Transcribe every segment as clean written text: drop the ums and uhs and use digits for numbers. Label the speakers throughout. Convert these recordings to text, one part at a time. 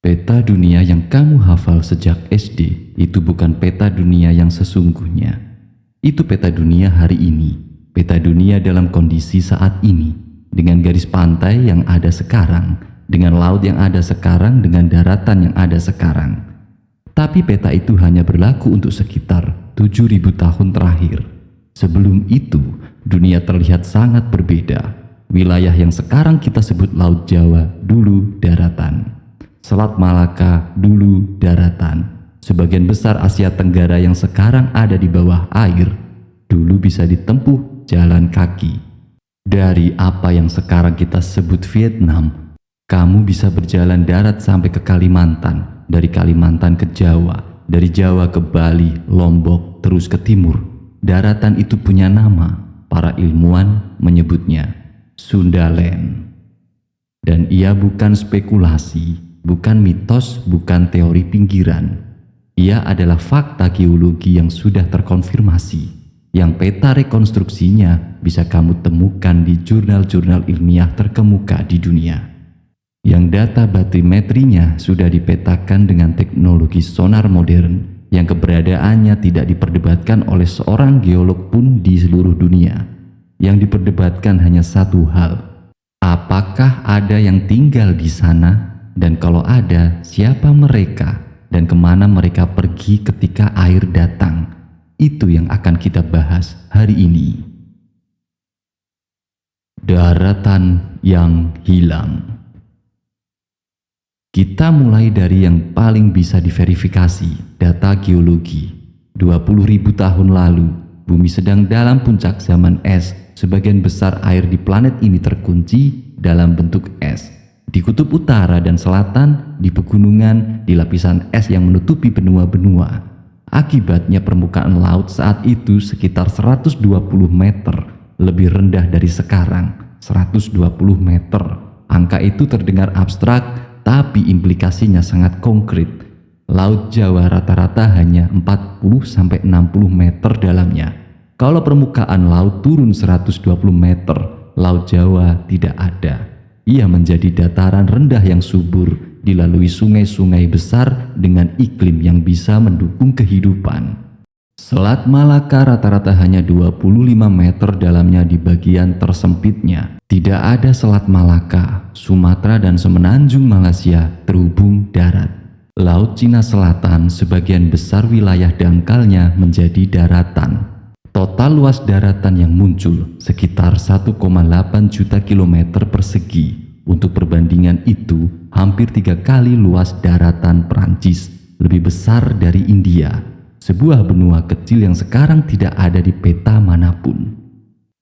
Speaker 1: Peta dunia yang kamu hafal sejak SD itu bukan peta dunia yang sesungguhnya. Itu peta dunia hari ini, peta dunia dalam kondisi saat ini, dengan garis pantai yang ada sekarang, dengan laut yang ada sekarang, dengan daratan yang ada sekarang. Tapi peta itu hanya berlaku untuk sekitar 7.000 tahun terakhir. Sebelum itu, dunia terlihat sangat berbeda. Wilayah yang sekarang kita sebut Laut Jawa dulu daratan. Selat Malaka dulu daratan. Sebagian besar Asia Tenggara yang sekarang ada di bawah air dulu bisa ditempuh jalan kaki. Dari apa yang sekarang kita sebut Vietnam, kamu bisa berjalan darat sampai ke Kalimantan, dari Kalimantan ke Jawa, dari Jawa ke Bali, Lombok, terus ke timur. Daratan itu punya nama, para ilmuwan menyebutnya Sundaland. Dan ia bukan spekulasi, bukan mitos, bukan teori pinggiran. Ia adalah fakta geologi yang sudah terkonfirmasi, yang peta rekonstruksinya bisa kamu temukan di jurnal-jurnal ilmiah terkemuka di dunia. Yang data batimetrinya sudah dipetakan dengan teknologi sonar modern yang keberadaannya tidak diperdebatkan oleh seorang geolog pun di seluruh dunia. Yang diperdebatkan hanya satu hal, apakah ada yang tinggal di sana? Dan kalau ada, siapa mereka dan kemana mereka pergi ketika air datang? Itu yang akan kita bahas hari ini. Daratan yang hilang. Kita mulai dari yang paling bisa diverifikasi, data geologi. 20.000 tahun lalu, bumi sedang dalam puncak zaman es. Sebagian besar air di planet ini terkunci dalam bentuk es. Di kutub utara dan selatan, di pegunungan, di lapisan es yang menutupi benua-benua. Akibatnya permukaan laut saat itu sekitar 120 meter, lebih rendah dari sekarang, 120 meter. Angka itu terdengar abstrak, tapi implikasinya sangat konkret. Laut Jawa rata-rata hanya 40-60 meter dalamnya. Kalau permukaan laut turun 120 meter, Laut Jawa tidak ada. Ia menjadi dataran rendah yang subur, dilalui sungai-sungai besar dengan iklim yang bisa mendukung kehidupan. Selat Malaka rata-rata hanya 25 meter dalamnya di bagian tersempitnya. Tidak ada Selat Malaka, Sumatera dan semenanjung Malaysia terhubung darat. Laut Cina Selatan sebagian besar wilayah dangkalnya menjadi daratan. Total luas daratan yang muncul sekitar 1,8 juta kilometer persegi. Untuk perbandingan itu, hampir 3 kali luas daratan Perancis, lebih besar dari India, sebuah benua kecil yang sekarang tidak ada di peta manapun.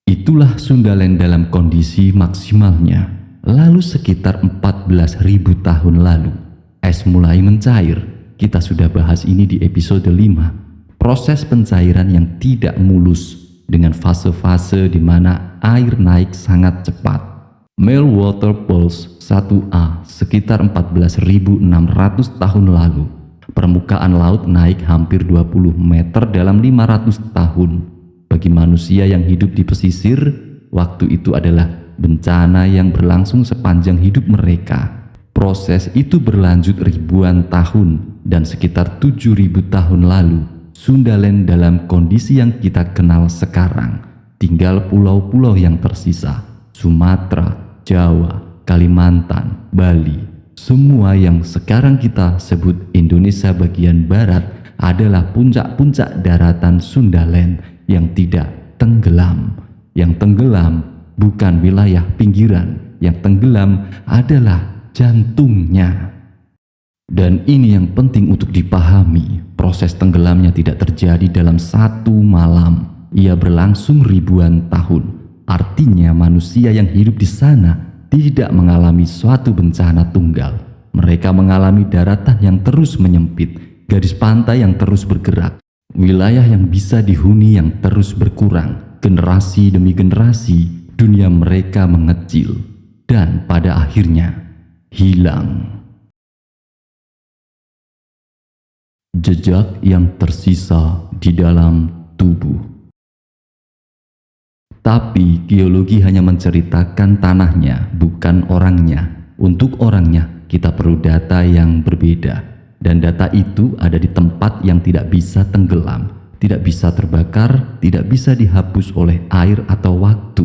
Speaker 1: Itulah Sundaland dalam kondisi maksimalnya. Lalu sekitar 14.000 tahun lalu, es mulai mencair. Kita sudah bahas ini di episode 5. Proses pencairan yang tidak mulus dengan fase-fase di mana air naik sangat cepat. Meltwater Pulse 1A sekitar 14.600 tahun lalu. Permukaan laut naik hampir 20 meter dalam 500 tahun. Bagi manusia yang hidup di pesisir, waktu itu adalah bencana yang berlangsung sepanjang hidup mereka. Proses itu berlanjut ribuan tahun dan sekitar 7.000 tahun lalu. Sundaland dalam kondisi yang kita kenal sekarang. Tinggal pulau-pulau yang tersisa. Sumatera, Jawa, Kalimantan, Bali. Semua yang sekarang kita sebut Indonesia bagian barat adalah puncak-puncak daratan Sundaland yang tidak tenggelam. Yang tenggelam bukan wilayah pinggiran. Yang tenggelam adalah jantungnya. Dan ini yang penting untuk dipahami, proses tenggelamnya tidak terjadi dalam satu malam, ia berlangsung ribuan tahun. Artinya manusia yang hidup di sana tidak mengalami suatu bencana tunggal. Mereka mengalami daratan yang terus menyempit, garis pantai yang terus bergerak, wilayah yang bisa dihuni yang terus berkurang, generasi demi generasi, dunia mereka mengecil, dan pada akhirnya hilang. Jejak yang tersisa di dalam tubuh. Tapi geologi hanya menceritakan tanahnya, bukan orangnya. Untuk orangnya, kita perlu data yang berbeda. Dan data itu ada di tempat yang tidak bisa tenggelam, tidak bisa terbakar, tidak bisa dihapus oleh air atau waktu.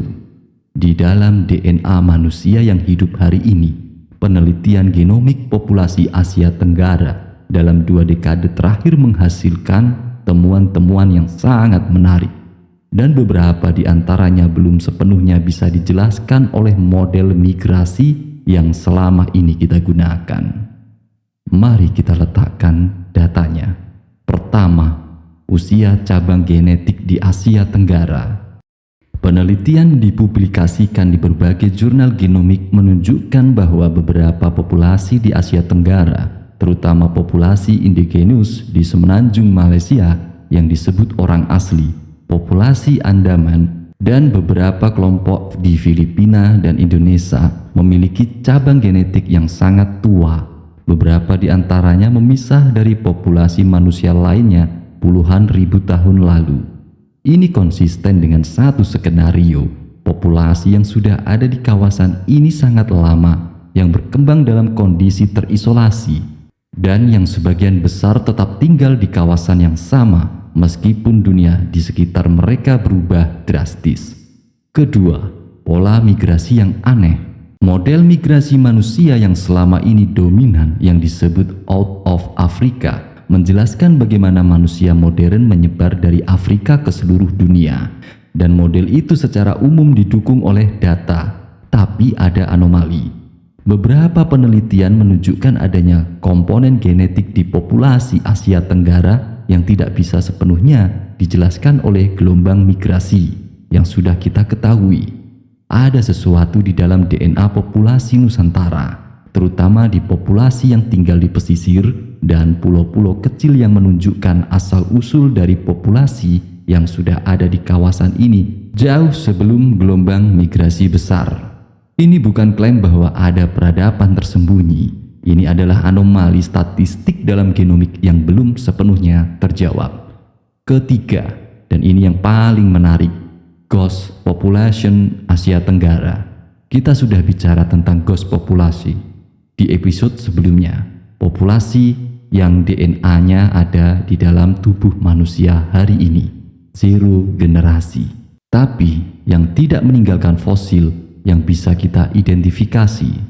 Speaker 1: Di dalam DNA manusia yang hidup hari ini, penelitian genomik populasi Asia Tenggara dalam 2 dekade terakhir menghasilkan temuan-temuan yang sangat menarik. Dan beberapa di antaranya belum sepenuhnya bisa dijelaskan oleh model migrasi yang selama ini kita gunakan. Mari kita letakkan datanya. Pertama, usia cabang genetik di Asia Tenggara. Penelitian dipublikasikan di berbagai jurnal genomik menunjukkan bahwa beberapa populasi di Asia Tenggara, terutama populasi indigenous di semenanjung Malaysia yang disebut orang asli, populasi Andaman, dan beberapa kelompok di Filipina dan Indonesia memiliki cabang genetik yang sangat tua. Beberapa di antaranya memisah dari populasi manusia lainnya puluhan ribu tahun lalu. Ini konsisten dengan satu skenario, populasi yang sudah ada di kawasan ini sangat lama, yang berkembang dalam kondisi terisolasi, dan yang sebagian besar tetap tinggal di kawasan yang sama, meskipun dunia di sekitar mereka berubah drastis. Kedua, pola migrasi yang aneh. Model migrasi manusia yang selama ini dominan yang disebut out of Africa menjelaskan bagaimana manusia modern menyebar dari Afrika ke seluruh dunia. Dan model itu secara umum didukung oleh data, tapi ada anomali. Beberapa penelitian menunjukkan adanya komponen genetik di populasi Asia Tenggara yang tidak bisa sepenuhnya dijelaskan oleh gelombang migrasi yang sudah kita ketahui. Ada sesuatu di dalam DNA populasi Nusantara, terutama di populasi yang tinggal di pesisir dan pulau-pulau kecil yang menunjukkan asal-usul dari populasi yang sudah ada di kawasan ini jauh sebelum gelombang migrasi besar. Ini bukan klaim bahwa ada peradaban tersembunyi. Ini adalah anomali statistik dalam genomik yang belum sepenuhnya terjawab. Ketiga, dan ini yang paling menarik, ghost population Asia Tenggara. Kita sudah bicara tentang ghost populasi di episode sebelumnya, populasi yang DNA-nya ada di dalam tubuh manusia hari ini, zero generasi, tapi yang tidak meninggalkan fosil yang bisa kita identifikasi.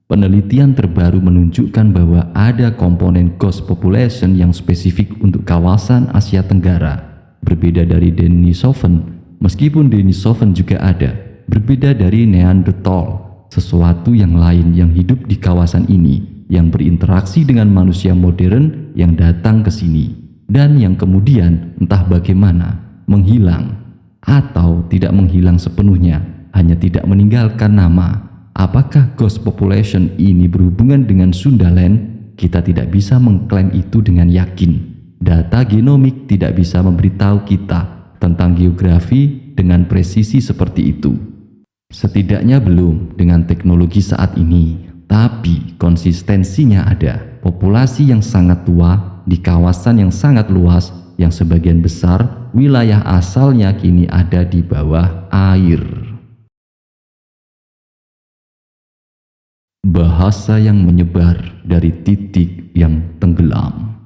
Speaker 1: Penelitian terbaru menunjukkan bahwa ada komponen ghost population yang spesifik untuk kawasan Asia Tenggara, berbeda dari Denisovan, meskipun Denisovan juga ada, berbeda dari Neanderthal, sesuatu yang lain yang hidup di kawasan ini, yang berinteraksi dengan manusia modern yang datang ke sini, dan yang kemudian entah bagaimana menghilang, atau tidak menghilang sepenuhnya, hanya tidak meninggalkan nama. Apakah ghost population ini berhubungan dengan Sundaland? Kita tidak bisa mengklaim itu dengan yakin. Data genomik tidak bisa memberitahu kita tentang geografi dengan presisi seperti itu. Setidaknya belum dengan teknologi saat ini, tapi konsistensinya ada. Populasi yang sangat tua di kawasan yang sangat luas, yang sebagian besar wilayah asalnya kini ada di bawah air. Bahasa yang menyebar dari titik yang tenggelam.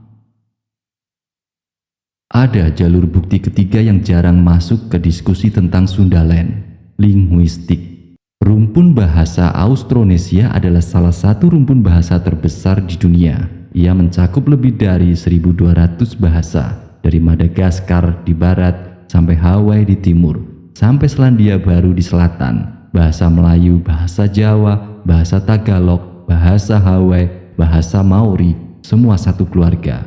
Speaker 1: Ada jalur bukti ketiga yang jarang masuk ke diskusi tentang Sundaland, linguistik. Rumpun bahasa Austronesia adalah salah satu rumpun bahasa terbesar di dunia. Ia mencakup lebih dari 1.200 bahasa, dari Madagaskar di barat sampai Hawaii di timur, sampai Selandia Baru di selatan. Bahasa Melayu, bahasa Jawa, bahasa Tagalog, bahasa Hawaii, bahasa Maori, semua satu keluarga.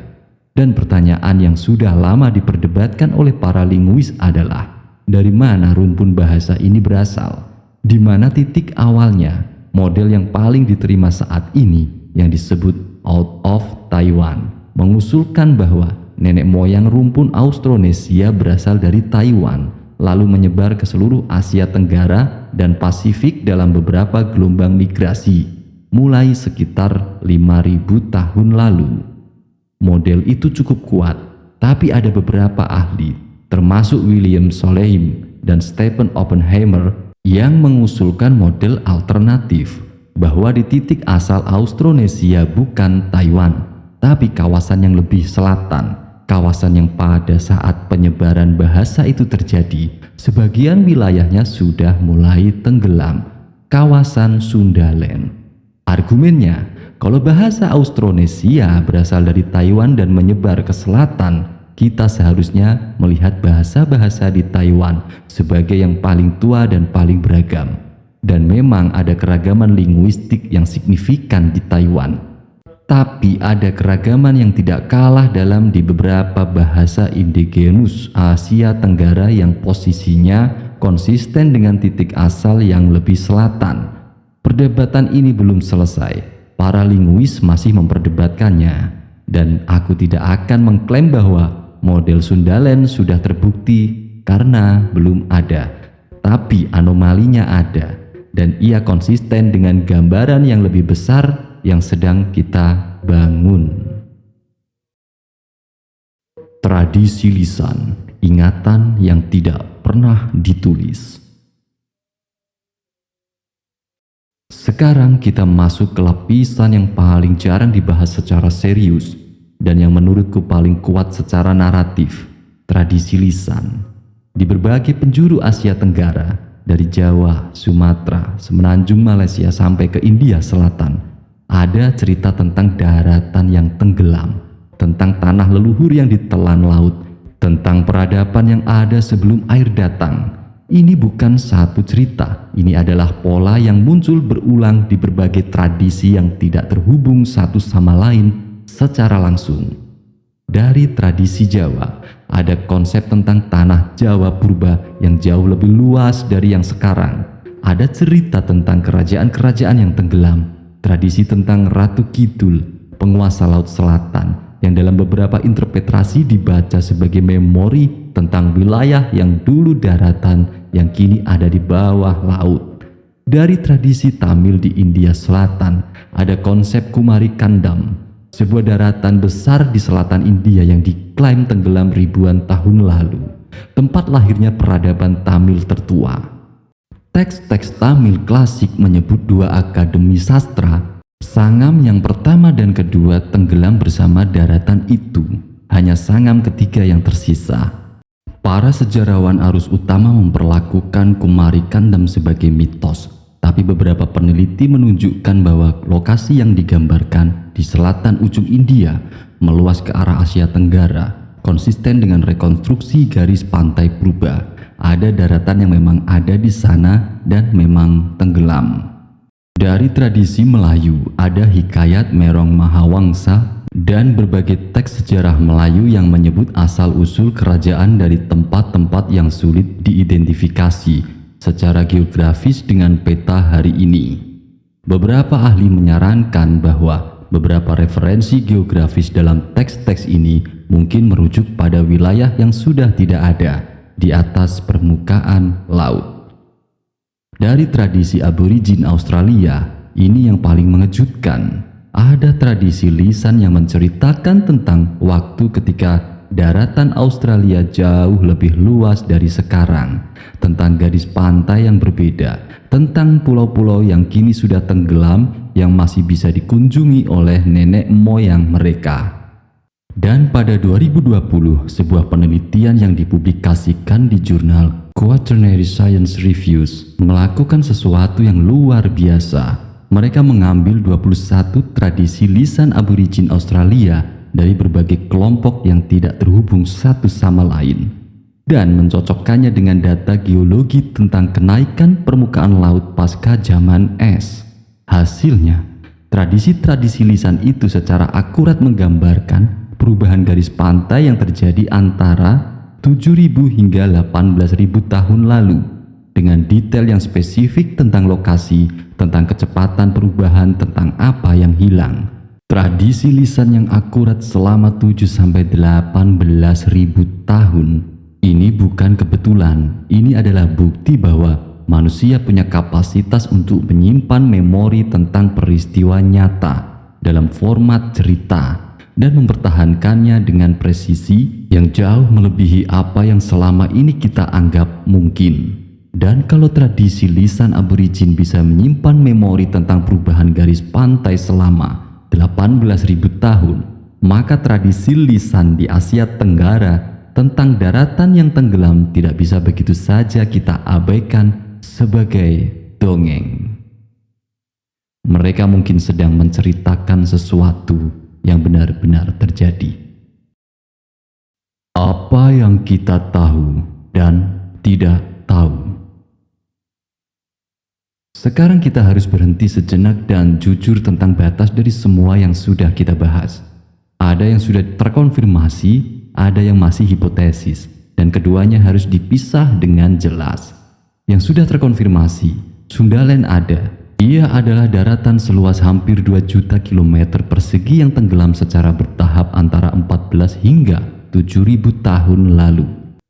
Speaker 1: Dan pertanyaan yang sudah lama diperdebatkan oleh para linguis adalah, dari mana rumpun bahasa ini berasal? Di mana titik awalnya? Model yang paling diterima saat ini, yang disebut out of Taiwan, mengusulkan bahwa nenek moyang rumpun Austronesia berasal dari Taiwan, lalu menyebar ke seluruh Asia Tenggara dan Pasifik dalam beberapa gelombang migrasi, mulai sekitar 5.000 tahun lalu. Model itu cukup kuat, tapi ada beberapa ahli, termasuk William Solheim dan Stephen Oppenheimer, yang mengusulkan model alternatif. bahwa di titik asal Austronesia bukan Taiwan, tapi kawasan yang lebih selatan, kawasan yang pada saat penyebaran bahasa itu terjadi, sebagian wilayahnya sudah mulai tenggelam, kawasan Sundaland. Argumennya, kalau bahasa Austronesia berasal dari Taiwan dan menyebar ke selatan, kita seharusnya melihat bahasa-bahasa di Taiwan sebagai yang paling tua dan paling beragam. Dan memang ada keragaman linguistik yang signifikan di Taiwan. Tapi ada keragaman yang tidak kalah dalam di beberapa bahasa indigenus Asia Tenggara yang posisinya konsisten dengan titik asal yang lebih selatan. Perdebatan ini belum selesai. Para linguis masih memperdebatkannya. Dan aku tidak akan mengklaim bahwa model Sundaland sudah terbukti karena belum ada. Tapi anomalinya ada. Dan ia konsisten dengan gambaran yang lebih besar yang sedang kita bangun. Tradisi lisan, ingatan yang tidak pernah ditulis. Sekarang kita masuk ke lapisan yang paling jarang dibahas secara serius dan yang menurutku paling kuat secara naratif, tradisi lisan. Di berbagai penjuru Asia Tenggara, dari Jawa, Sumatera, semenanjung Malaysia sampai ke India Selatan, ada cerita tentang daratan yang tenggelam, tentang tanah leluhur yang ditelan laut, tentang peradaban yang ada sebelum air datang. Ini bukan satu cerita, ini adalah pola yang muncul berulang di berbagai tradisi yang tidak terhubung satu sama lain secara langsung. Dari tradisi Jawa, ada konsep tentang tanah Jawa purba yang jauh lebih luas dari yang sekarang. Ada cerita tentang kerajaan-kerajaan yang tenggelam, tradisi tentang Ratu Kidul, penguasa Laut Selatan, yang dalam beberapa interpretasi dibaca sebagai memori tentang wilayah yang dulu daratan yang kini ada di bawah laut. Dari tradisi Tamil di India Selatan, ada konsep Kumari Kandam, sebuah daratan besar di selatan India yang diklaim tenggelam ribuan tahun lalu, tempat lahirnya peradaban Tamil tertua. Teks-teks Tamil klasik menyebut dua akademi sastra, Sangam yang pertama dan kedua tenggelam bersama daratan itu, hanya Sangam ketiga yang tersisa. Para sejarawan arus utama memperlakukan Kumari Kandam sebagai mitos, tapi beberapa peneliti menunjukkan bahwa lokasi yang digambarkan di selatan ujung India meluas ke arah Asia Tenggara, konsisten dengan rekonstruksi garis pantai purba. Ada daratan yang memang ada di sana dan memang tenggelam. Dari tradisi Melayu, ada hikayat Merong Mahawangsa dan berbagai teks sejarah Melayu yang menyebut asal-usul kerajaan dari tempat-tempat yang sulit diidentifikasi secara geografis dengan peta hari ini. Beberapa ahli menyarankan bahwa beberapa referensi geografis dalam teks-teks ini mungkin merujuk pada wilayah yang sudah tidak ada di atas permukaan laut. Dari tradisi aborigin Australia, ini yang paling mengejutkan. Ada tradisi lisan yang menceritakan tentang waktu ketika daratan Australia jauh lebih luas dari sekarang, tentang garis pantai yang berbeda, tentang pulau-pulau yang kini sudah tenggelam yang masih bisa dikunjungi oleh nenek moyang mereka. Dan pada 2020, sebuah penelitian yang dipublikasikan di jurnal Quaternary Science Reviews melakukan sesuatu yang luar biasa. Mereka mengambil 21 tradisi lisan aborigin Australia dari berbagai kelompok yang tidak terhubung satu sama lain dan mencocokkannya dengan data geologi tentang kenaikan permukaan laut pasca zaman es. Hasilnya, tradisi-tradisi lisan itu secara akurat menggambarkan perubahan garis pantai yang terjadi antara 7.000 hingga 18.000 tahun lalu dengan detail yang spesifik tentang lokasi, tentang kecepatan perubahan, tentang apa yang hilang. Tradisi lisan yang akurat selama 7-18.000 tahun. Ini bukan kebetulan, ini adalah bukti bahwa manusia punya kapasitas untuk menyimpan memori tentang peristiwa nyata dalam format cerita dan mempertahankannya dengan presisi yang jauh melebihi apa yang selama ini kita anggap mungkin. Dan kalau tradisi lisan aborigin bisa menyimpan memori tentang perubahan garis pantai selama 18.000 tahun, maka tradisi lisan di Asia Tenggara tentang daratan yang tenggelam tidak bisa begitu saja kita abaikan sebagai dongeng. Mereka mungkin sedang menceritakan sesuatu yang benar-benar terjadi. Apa yang kita tahu dan tidak tahu. Sekarang kita harus berhenti sejenak dan jujur tentang batas dari semua yang sudah kita bahas. Ada yang sudah terkonfirmasi, ada yang masih hipotesis, dan keduanya harus dipisah dengan jelas. Yang sudah terkonfirmasi, Sundaland ada. Ia adalah daratan seluas hampir 2 juta kilometer persegi yang tenggelam secara bertahap antara 14 hingga 7.000 tahun lalu.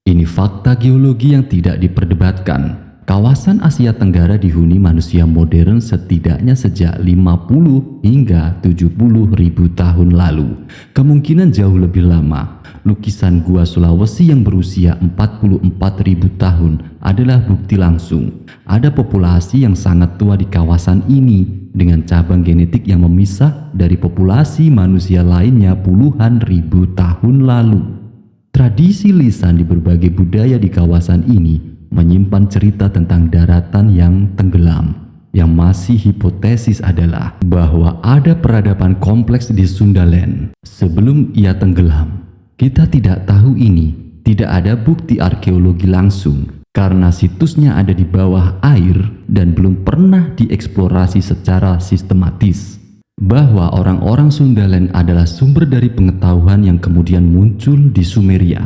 Speaker 1: Ini fakta geologi yang tidak diperdebatkan. Kawasan Asia Tenggara dihuni manusia modern setidaknya sejak 50 hingga 70.000 tahun lalu. Kemungkinan jauh lebih lama. Lukisan Gua Sulawesi yang berusia 44.000 tahun adalah bukti langsung. Ada populasi yang sangat tua di kawasan ini dengan cabang genetik yang memisah dari populasi manusia lainnya puluhan ribu tahun lalu. Tradisi lisan di berbagai budaya di kawasan ini menyimpan cerita tentang daratan yang tenggelam. Yang masih hipotesis adalah bahwa ada peradaban kompleks di Sundaland sebelum ia tenggelam. Kita tidak tahu ini, tidak ada bukti arkeologi langsung karena situsnya ada di bawah air dan belum pernah dieksplorasi secara sistematis. Bahwa orang-orang Sundaland adalah sumber dari pengetahuan yang kemudian muncul di Sumeria.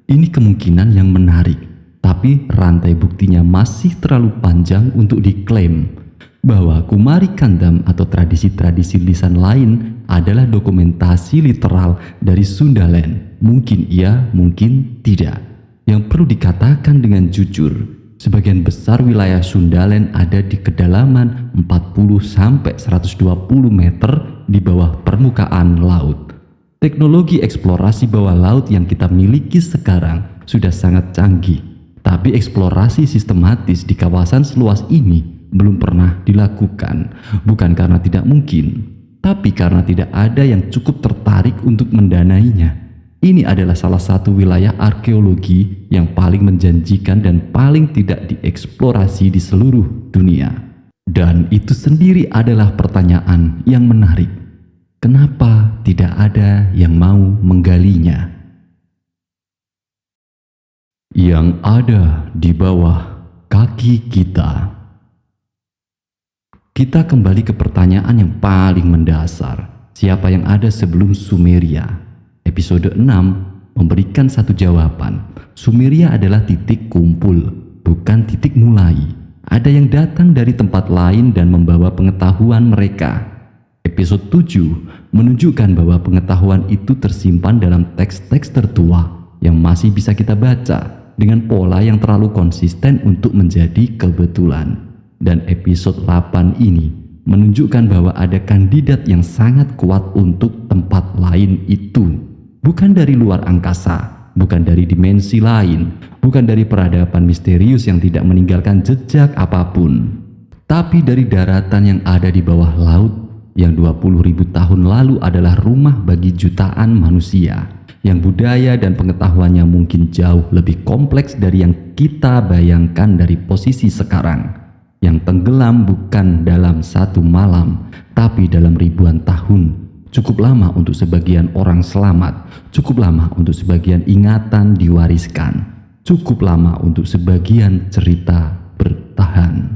Speaker 1: Ini kemungkinan yang menarik. Tapi rantai buktinya masih terlalu panjang untuk diklaim bahwa Kumari Kandam atau tradisi-tradisi lisan lain adalah dokumentasi literal dari Sundaland. Mungkin iya, mungkin tidak. Yang perlu dikatakan dengan jujur, sebagian besar wilayah Sundaland ada di kedalaman 40-120 meter di bawah permukaan laut. Teknologi eksplorasi bawah laut yang kita miliki sekarang sudah sangat canggih. Tapi eksplorasi sistematis di kawasan seluas ini belum pernah dilakukan. Bukan karena tidak mungkin, tapi karena tidak ada yang cukup tertarik untuk mendanainya. Ini adalah salah satu wilayah arkeologi yang paling menjanjikan dan paling tidak dieksplorasi di seluruh dunia. Dan itu sendiri adalah pertanyaan yang menarik. Kenapa tidak ada yang mau menggalinya? Yang ada di bawah kaki kita. Kita kembali ke pertanyaan yang paling mendasar. Siapa yang ada sebelum Sumeria? Episode 6 memberikan satu jawaban. Sumeria adalah titik kumpul, bukan titik mulai. Ada yang datang dari tempat lain dan membawa pengetahuan mereka. Episode 7 menunjukkan bahwa pengetahuan itu tersimpan dalam teks-teks tertua yang masih bisa kita baca dengan pola yang terlalu konsisten untuk menjadi kebetulan. Dan episode 8 ini menunjukkan bahwa ada kandidat yang sangat kuat untuk tempat lain itu. Bukan dari luar angkasa, bukan dari dimensi lain, bukan dari peradaban misterius yang tidak meninggalkan jejak apapun, tapi dari daratan yang ada di bawah laut yang 20.000 tahun lalu adalah rumah bagi jutaan manusia. Yang budaya dan pengetahuannya mungkin jauh lebih kompleks dari yang kita bayangkan dari posisi sekarang. Yang tenggelam bukan dalam satu malam, tapi dalam ribuan tahun. Cukup lama untuk sebagian orang selamat, cukup lama untuk sebagian ingatan diwariskan, cukup lama untuk sebagian cerita bertahan.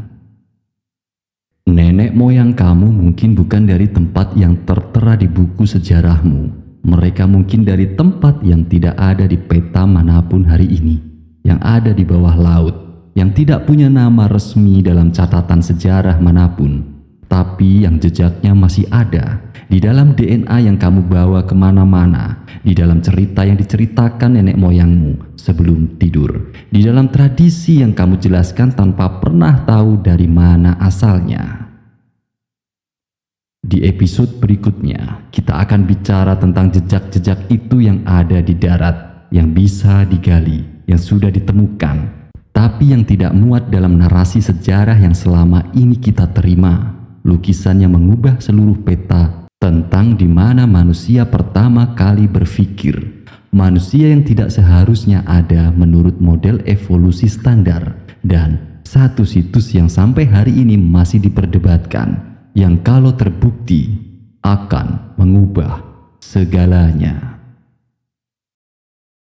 Speaker 1: Nenek moyang kamu mungkin bukan dari tempat yang tertera di buku sejarahmu. Mereka mungkin dari tempat yang tidak ada di peta manapun hari ini, yang ada di bawah laut, yang tidak punya nama resmi dalam catatan sejarah manapun, tapi yang jejaknya masih ada di dalam DNA yang kamu bawa kemana-mana, di dalam cerita yang diceritakan nenek moyangmu sebelum tidur, di dalam tradisi yang kamu jelaskan tanpa pernah tahu dari mana asalnya. Di episode berikutnya, kita akan bicara tentang jejak-jejak itu yang ada di darat, yang bisa digali, yang sudah ditemukan. tapi yang tidak muat dalam narasi sejarah yang selama ini kita terima. Lukisan yang mengubah seluruh peta tentang di mana manusia pertama kali berpikir. Manusia yang tidak seharusnya ada menurut model evolusi standar. Dan satu situs yang sampai hari ini masih diperdebatkan, yang kalau terbukti akan mengubah segalanya.